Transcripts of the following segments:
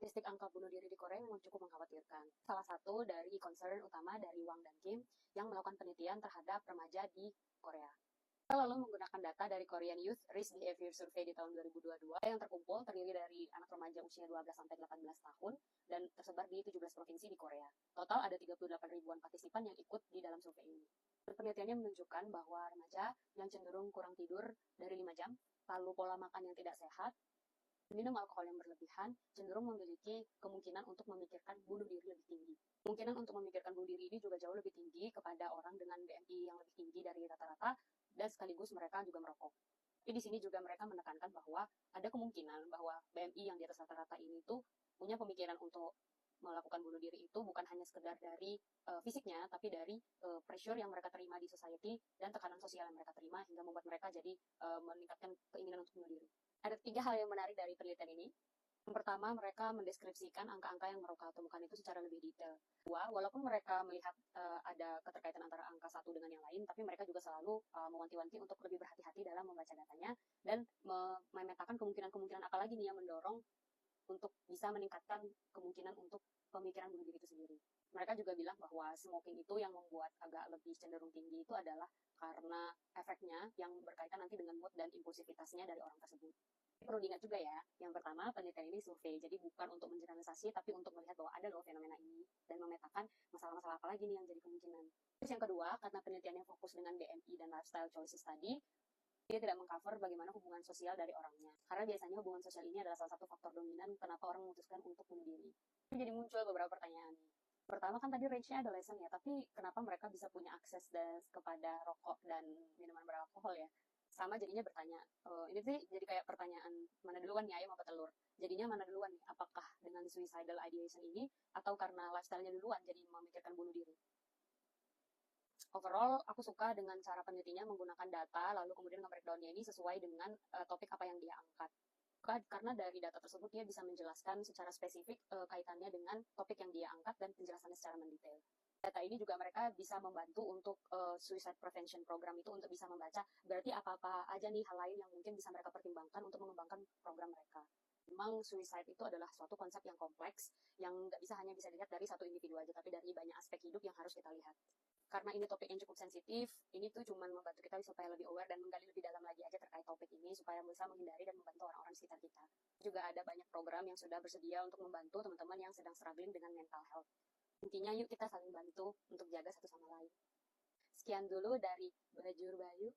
Statistik angka bunuh diri di Korea memang cukup mengkhawatirkan. Salah satu dari concern utama dari Wang dan Kim yang melakukan penelitian terhadap remaja di Korea. Kita lalu menggunakan data dari Korean Youth Risk Behavior Survey di tahun 2022 yang terkumpul terdiri dari anak remaja usia 12-18 tahun dan tersebar di 17 provinsi di Korea. Total ada 38 ribuan partisipan yang ikut di dalam survei ini. Penelitiannya menunjukkan bahwa remaja yang cenderung kurang tidur dari 5 jam, lalu pola makan yang tidak sehat, minum alkohol yang berlebihan, cenderung memiliki kemungkinan untuk memikirkan bunuh diri lebih tinggi. Kemungkinan untuk memikirkan bunuh diri ini juga jauh lebih tinggi kepada orang dengan BMI yang lebih tinggi dari rata-rata, dan sekaligus mereka juga merokok. Tapi di sini juga mereka menekankan bahwa ada kemungkinan bahwa BMI yang di atas rata-rata ini tuh punya pemikiran untuk melakukan bunuh diri itu bukan hanya sekedar dari fisiknya, tapi dari pressure yang mereka terima di society dan tekanan sosial yang mereka terima hingga membuat mereka jadi meningkatkan keinginan untuk bunuh diri. Ada 3 hal yang menarik dari penelitian ini. Yang pertama, mereka mendeskripsikan angka-angka yang mereka temukan itu secara lebih detail. Kedua, walaupun mereka melihat ada keterkaitan antara angka satu dengan yang lain, tapi mereka juga selalu mewanti-wanti untuk lebih berhati-hati dalam membaca datanya dan memetakan kemungkinan-kemungkinan apa lagi nih yang mendorong untuk bisa meningkatkan kemungkinan untuk pemikiran bunuh diri itu sendiri. Mereka juga bilang bahwa smoking itu yang membuat agak lebih cenderung tinggi itu adalah karena efeknya yang berkaitan nanti dengan mood dan impulsivitasnya dari orang tersebut. Perlu diingat juga ya, yang pertama penelitian ini survei, jadi bukan untuk mengeneralisasi tapi untuk melihat bahwa ada loh fenomena ini dan memetakan masalah-masalah apa lagi nih yang jadi kemungkinan. Terus yang kedua, karena penelitiannya fokus dengan BMI dan lifestyle choices tadi, dia tidak mengcover bagaimana hubungan sosial dari orangnya. Karena biasanya hubungan sosial ini adalah salah satu faktor dominan kenapa orang memutuskan untuk bunuh diri. Jadi muncul beberapa pertanyaan. Pertama kan tadi range-nya adolescent ya, tapi kenapa mereka bisa punya akses kepada rokok dan minuman beralkohol ya? Sama jadinya bertanya, ini sih jadi kayak pertanyaan mana duluan nih, ayam apa telur? Jadinya mana duluan nih, apakah dengan suicidal ideation ini atau karena lifestyle-nya duluan jadi memikirkan bunuh diri? Overall, aku suka dengan cara penelitinya menggunakan data, lalu kemudian nge-breakdown-nya ini sesuai dengan topik apa yang dia angkat. Karena dari data tersebut dia bisa menjelaskan secara spesifik kaitannya dengan topik yang dia angkat dan penjelasannya secara mendetail. Data ini juga mereka bisa membantu untuk suicide prevention program itu untuk bisa membaca berarti apa-apa aja nih hal lain yang mungkin bisa mereka pertimbangkan untuk mengembangkan program mereka. Memang suicide itu adalah suatu konsep yang kompleks yang nggak hanya bisa dilihat dari satu individu aja, tapi dari banyak aspek hidup yang harus kita lihat. Karena ini topik yang cukup sensitif, ini tuh cuma membantu kita supaya lebih aware dan menggali lebih dalam lagi aja terkait topik ini supaya bisa menghindari dan membantu orang-orang sekitar kita. Juga ada banyak program yang sudah bersedia untuk membantu teman-teman yang sedang struggling dengan mental health. Intinya yuk kita saling bantu untuk jaga satu sama lain. Sekian dulu dari Bajur Bayu.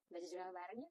Belajar bareng ya.